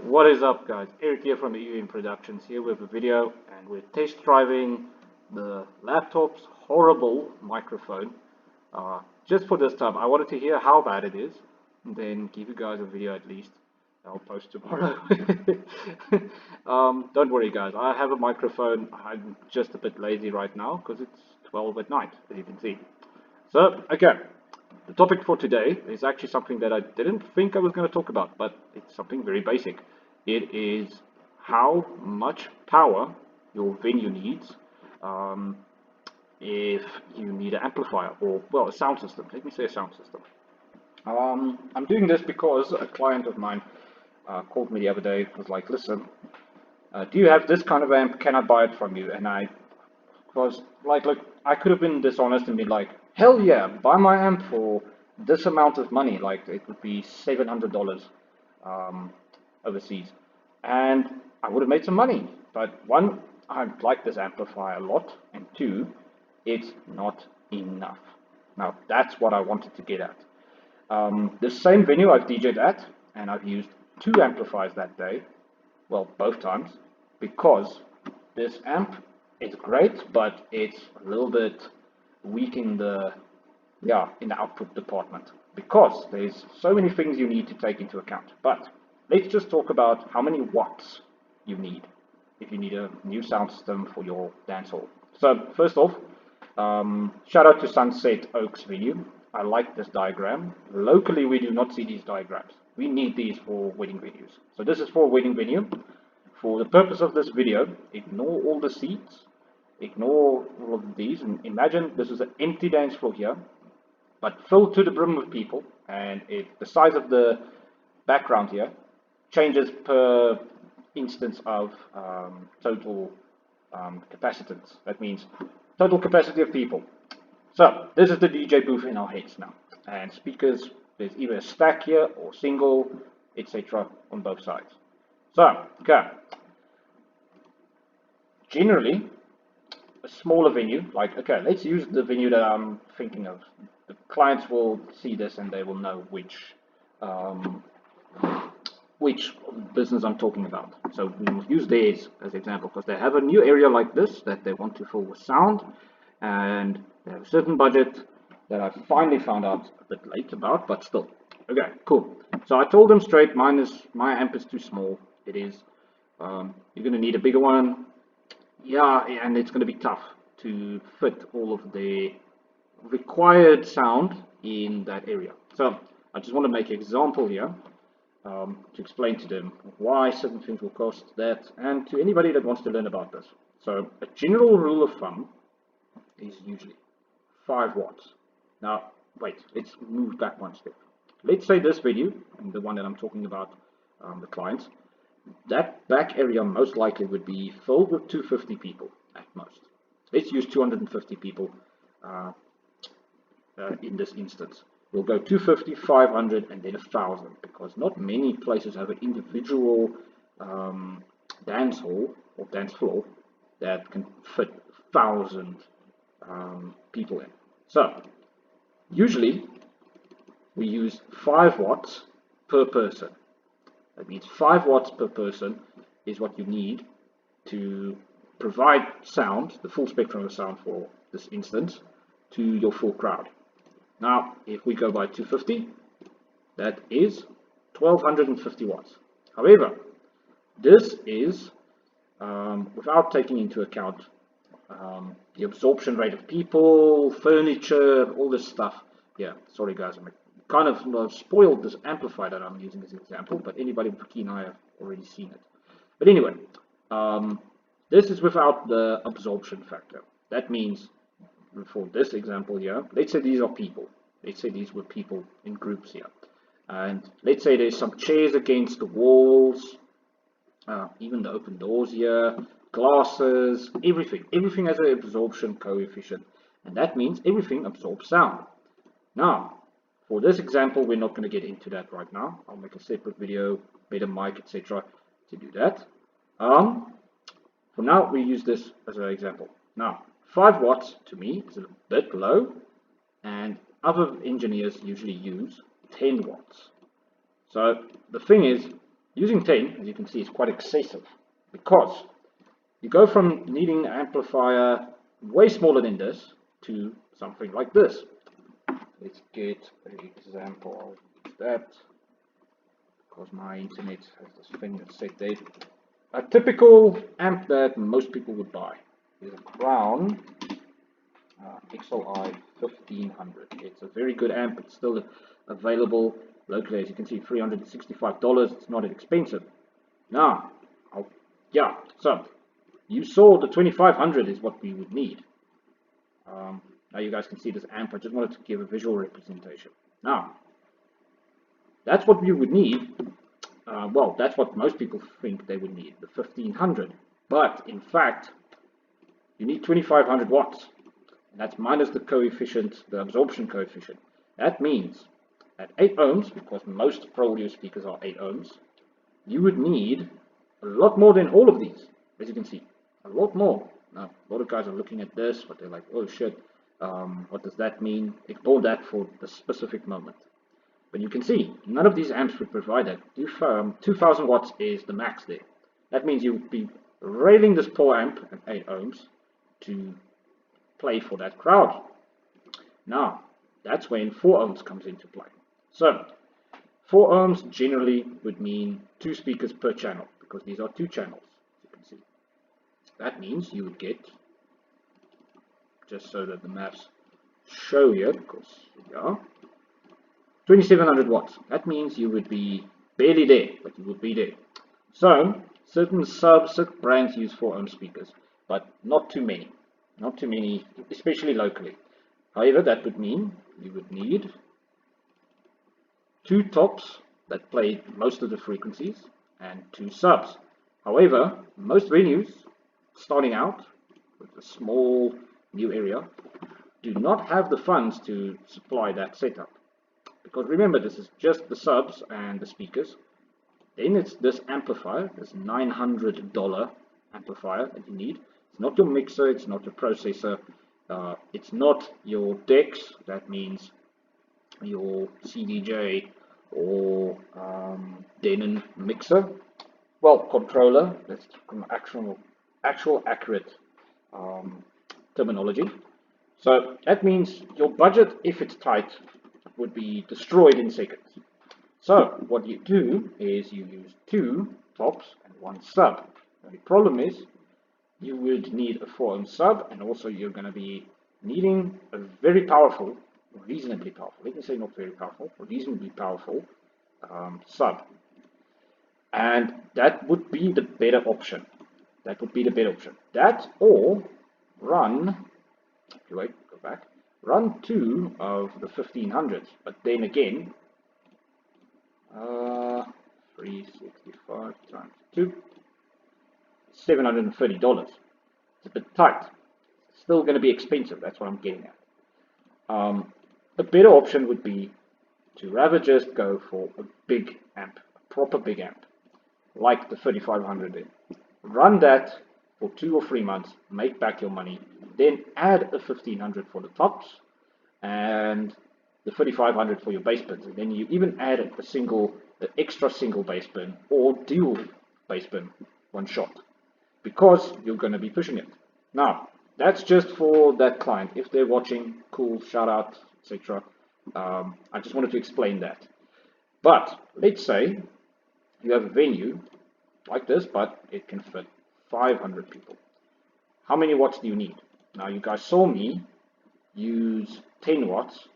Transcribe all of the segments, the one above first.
What is up, guys? Eric here from EUN Productions here with a video, and we're test driving the laptop's horrible microphone. Just for this time, I wanted to hear how bad it is, and then give you guys a video at least. I'll post tomorrow. Don't worry, guys. I have a microphone. I'm just a bit lazy right now because it's 12 at night, as you can see. So, okay. The topic for today is actually something that I didn't think I was going to talk about, but it's something very basic. It is how much power your venue needs um, if you need an amplifier or, well, a sound system. Let me say a sound system. I'm doing this because a client of mine called me the other day. Was like, listen, do you have this kind of amp? Can I buy it from you? And I was like, look, I could have been dishonest and been like, hell yeah, buy my amp for this amount of money. Like it would be $700 um, overseas, and I would have made some money. But one, I like this amplifier a lot, and two, it's not enough. Now that's what I wanted to get at. The same venue I've DJed at, and I've used two amplifiers that day, well, both times, because this amp is great, but it's a little bit weak in the output department because there's so many things you need to take into account. But let's just talk about how many watts you need if you need a new sound system for your dance hall. So first off, shout out to Sunset Oaks venue. I like this diagram. Locally, we do not see these diagrams. We need these for wedding venues. So this is for a wedding venue. For the purpose of this video, ignore all the seats, ignore all of these, and imagine this is an empty dance floor here, but filled to the brim with people, and the size of the background here changes per instance of total capacitance. That means total capacity of people. So this is the DJ booth in our heads now, and speakers. There's either a stack here or single, etc. on both sides. So, okay. Generally, a smaller venue, like, okay, let's use the venue that I'm thinking of. The clients will see this and they will know um, which business I'm talking about. So we will use theirs as example because they have a new area like this that they want to fill with sound, and they have a certain budget that I finally found out a bit late about, but still. Okay, cool. So I told them straight, my amp is too small. It is. You're going to need a bigger one. Yeah, and it's going to be tough to fit all of the required sound in that area. So I just want to make an example here to explain to them why certain things will cost that, and to anybody that wants to learn about this. So a general rule of thumb is usually 5 watts. Now, wait, let's move back one step. Let's say this video, and the one that I'm talking about, the clients, that back area most likely would be filled with 250 people at most. Let's use 250 people in this instance. We'll go 250, 500, and then 1,000 because not many places have an individual dance hall or dance floor that can fit 1,000 people in. So usually we use 5 watts per person. That means 5 watts per person is what you need to provide sound, the full spectrum of sound for this instance, to your full crowd. Now, if we go by 250, that is 1250 watts. However, this is without taking into account the absorption rate of people, furniture, all this stuff. Yeah, sorry guys, I'm kind of spoiled this amplifier that I'm using as an example, but anybody with a keen eye have already seen it. But anyway, this is without the absorption factor. That means for this example here, let's say these are people. Let's say these were people in groups here. And let's say there's some chairs against the walls, even the open doors here, glasses, everything. Everything has an absorption coefficient. And that means everything absorbs sound. Now, for this example, we're not going to get into that right now. I'll make a separate video, better mic, etc. to do that. For now, we use this as an example. Now, 5 watts to me is a bit low, and other engineers usually use 10 watts. So the thing is, Using 10, as you can see, is quite excessive because you go from needing an amplifier way smaller than this to something like this. Let's get an example of that because my internet has this thing that's set there. A typical amp that most people would buy is a Crown XLI 1500. It's a very good amp. It's still available locally, as you can see, $365. It's not expensive. Now, yeah, so you saw the 2500 is what we would need. Now you guys can see this amp. I just wanted to give a visual representation. Now, that's what you would need. Well, that's what most people think they would need, the 1500. But in fact, you need 2500 watts. And that's minus the coefficient, the absorption coefficient. That means at 8 ohms, because most Pro Audio speakers are 8 ohms, you would need a lot more than all of these, as you can see. A lot more. Now, a lot of guys are looking at this, but they're like, oh shit, what does that mean? Ignore that for the specific moment. But you can see, none of these amps would provide that. 2000 watts is the max there. That means you would be railing this poor amp at 8 ohms to play for that crowd. Now, that's when 4 ohms comes into play. So, 4 ohms generally would mean 2 speakers per channel, because these are 2 channels, as you can see. That means you would get, just so that the maps show here, because here we are, 2700 watts. That means you would be barely there, but you would be there. So, certain brands use 4 ohm speakers, but not too many. Not too many, especially locally. However, that would mean you would need 2 tops that play most of the frequencies and 2 subs. However, most venues starting out with a small new area do not have the funds to supply that setup. Because remember, this is just the subs and the speakers. Then it's this amplifier, this $900 amplifier that you need. It's not your mixer, it's not your processor, it's not your decks, that means your CDJ or Denon mixer. Well, controller, that's actual accurate terminology. So that means your budget, if it's tight, would be destroyed in seconds. So what you do is you use 2 tops and 1 sub. The problem is you would need a 4 ohm sub, and also you're going to be needing a very powerful, reasonably powerful, let me say not very powerful, reasonably powerful sub. And that would be the better option. That would be the better option. That or run, wait, go back, run 2 of the 1500s, but then again, 365 times 2, $730. It's a bit tight. It's still going to be expensive. That's what I'm getting at. A better option would be to rather just go for a big amp, a proper big amp, like the 3500 then. Run that for 2 or 3 months, make back your money, then add a 1500 for the tops and the 3500 for your bass bins, and then you even add an extra single bass bin or dual bass bin one shot, because you're going to be pushing it. Now, that's just for that client. If they're watching, cool, shout out, etc. I just wanted to explain that. But let's say you have a venue like this, but it can fit 500 people. How many watts do you need? Now, you guys saw me use 10 watts,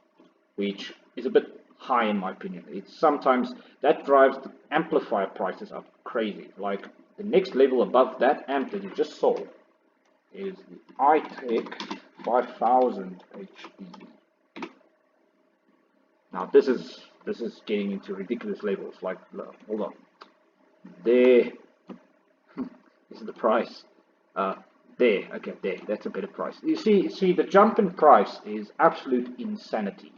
which is a bit high in my opinion. It's sometimes that drives the amplifier prices up crazy. Like the next level above that amp that you just saw is the iTech 5000 HD. Now this is getting into ridiculous levels. Like, hold on, there. This is the price. There, okay, there. That's a better price. You see, the jump in price is absolute insanity.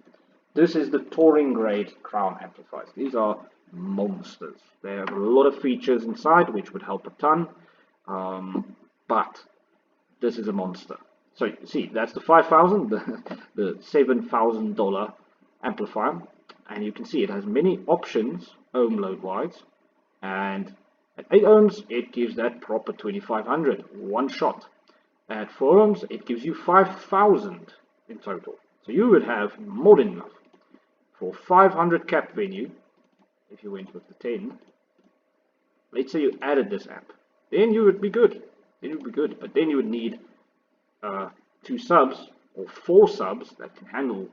This is the touring grade Crown amplifiers. These are monsters. They have a lot of features inside, which would help a ton. But this is a monster. So you see, that's the 5000, the $7,000 amplifier, and you can see it has many options, ohm load wise, And at 8 ohms, it gives that proper 2500, one shot. At 4 ohms, it gives you 5000 in total. So you would have more than enough. For 500 cap venue, if you went with the 10, let's say you added this amp, then you would be good. Then you would be good, but then you would need 2 subs or 4 subs that can handle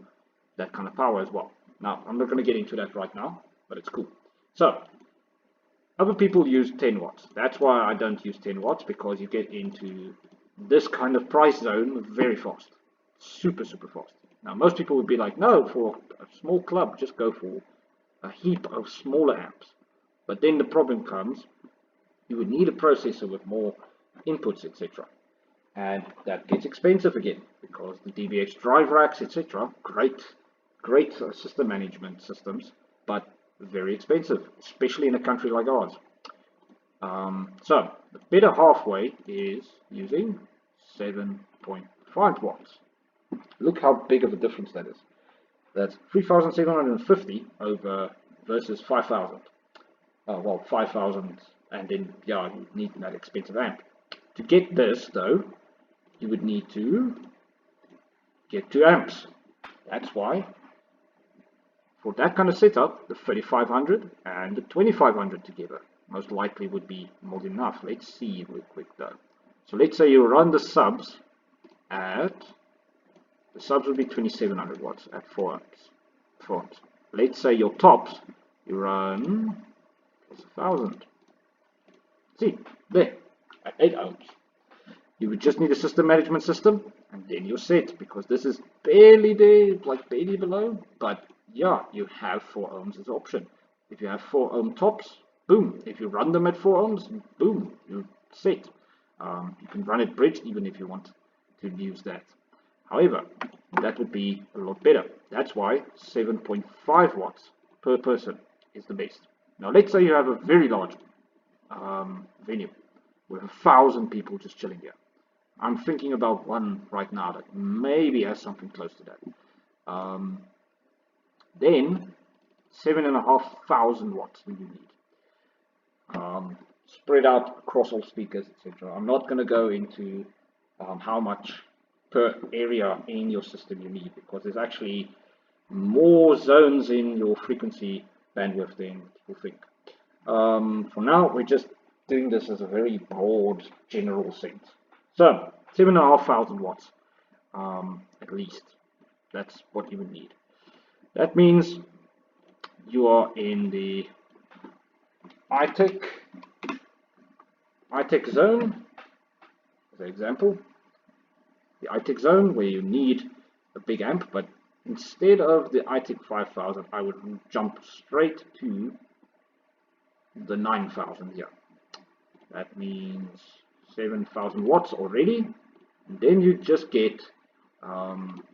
that kind of power as well. Now, I'm not going to get into that right now, but it's cool. So, other people use 10 watts. That's why I don't use 10 watts, because you get into this kind of price zone very fast. Super, super fast. Now, most people would be like, no, for a small club, just go for a heap of smaller amps. But then the problem comes, you would need a processor with more inputs, etc. And that gets expensive again, because the DBX drive racks, etc. Great system management systems, but very expensive, especially in a country like ours. So the better halfway is using 7.5 watts. Look how big of a difference that is. That's 3,750 over versus 5,000. Well, 5,000, and then yeah, you need that expensive amp. To get this though, you would need to get 2 amps. That's why for that kind of setup, the 3500 and the 2500 together most likely would be more than enough. Let's see real quick though. So let's say you run the subs at, the subs would be 2700 watts at 4 amps. 4 amps. Let's say your tops, you run 1000. See, there, at 8 ohms. You would just need a system management system, and then you're set, because this is barely there, like barely below, but yeah, you have 4 ohms as an option. If you have 4 ohm tops, boom. If you run them at 4 ohms, boom, you're set. You can run it bridged even if you want to use that. However, that would be a lot better. That's why 7.5 watts per person is the best. Now, let's say you have a very large venue with 1,000 people just chilling here. I'm thinking about one right now that maybe has something close to that. Then 7,500 watts do you need, spread out across all speakers, etc. I'm not going to go into how much per area in your system you need, because there's actually more zones in your frequency bandwidth than people think. For now, we're just doing this as a very broad general sense. So 7,500 watts, at least. That's what you would need. That means you are in the iTech zone, as an example. The iTech zone where you need a big amp, but instead of the iTech 5000, I would jump straight to the 9000 here. That means 7,000 watts already. And then you just get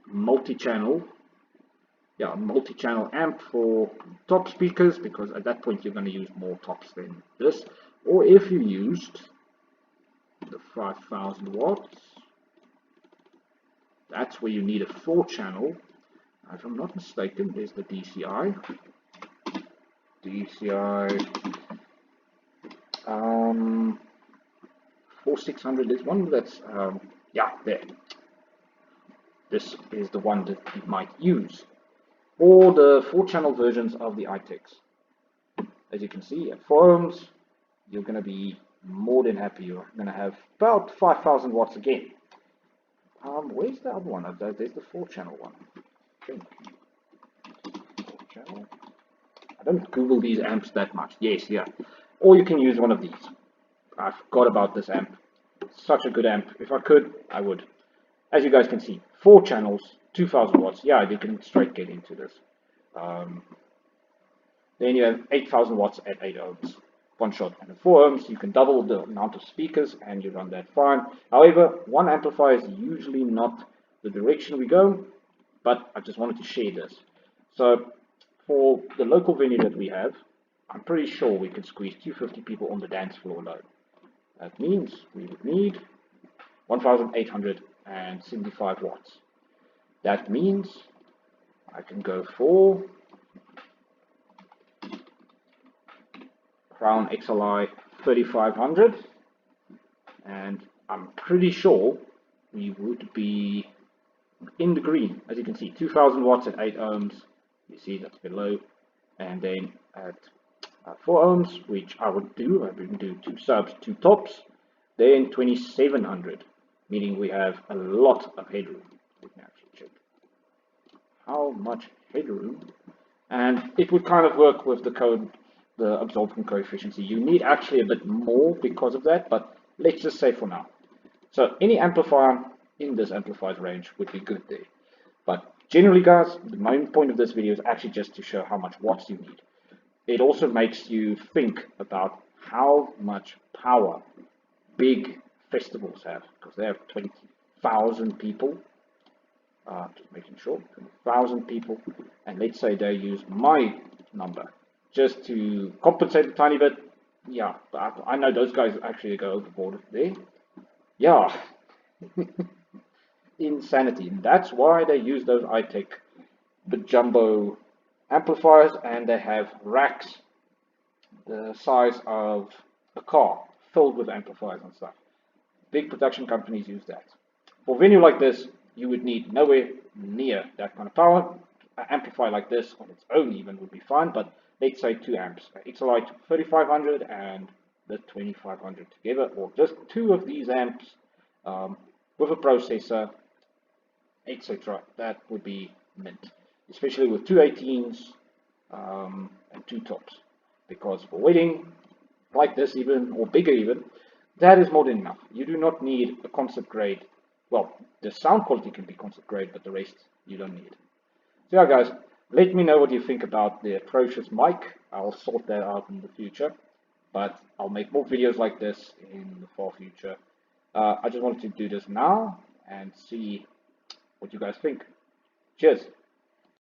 multi-channel amp for top speakers, because at that point you're going to use more tops than this. Or if you used the 5000 watts, that's where you need a 4-channel. If I'm not mistaken, there's the DCI 4600. There's one that's yeah, there. This is the one that you might use, or the 4-channel versions of the iTechs. As you can see, at 4 ohms, you're going to be more than happy. You're going to have about 5,000 watts again. Where's the other one? There's the 4-channel one. I think. 4-channel. I don't Google these amps that much. Yes, yeah. Or you can use one of these. I forgot about this amp. Such a good amp. If I could, I would. As you guys can see, 4 channels, 2,000 watts. Yeah, you can straight get into this. Then you have 8,000 watts at 8 ohms. One shot. And at 4 ohms, you can double the amount of speakers and you run that fine. However, one amplifier is usually not the direction we go, but I just wanted to share this. So for the local venue that we have, I'm pretty sure we can squeeze 250 people on the dance floor alone. That means we would need 1,875 watts. That means I can go for Crown XLI 3500, and I'm pretty sure we would be in the green. As you can see, 2000 watts at 8 ohms, you see that's below, and then at 4 ohms, which I would do 2 subs, 2 tops, then 2700, meaning we have a lot of headroom. We can actually check how much headroom, and it would kind of work with the absorption coefficient. You need actually a bit more because of that, but let's just say for now. So any amplifier in this amplifier's range would be good there. But generally, guys, the main point of this video is actually just to show how much watts you need. It also makes you think about how much power big festivals have, because they have 20,000 people. Just making sure, 20,000 people, and let's say they use my number just to compensate a tiny bit. Yeah, but I know those guys actually go overboard there. Yeah, insanity. And that's why they use those iTech, the jumbo amplifiers, and they have racks the size of a car filled with amplifiers and stuff. Big production companies use that. For a venue like this, you would need nowhere near that kind of power. An amplifier like this on its own even would be fine, but let's say 2 amps. XLI 3500 and the 2500 together, or just 2 of these amps with a processor, etc. That would be mint, especially with 2 18s and 2 tops, because for wedding like this even, or bigger even, that is more than enough. You do not need a concert grade. Well, the sound quality can be concert grade, but the rest you don't need. So yeah, guys, let me know what you think about the atrocious mic. I'll sort that out in the future, but I'll make more videos like this in the far future. I just wanted to do this now and see what you guys think. Cheers.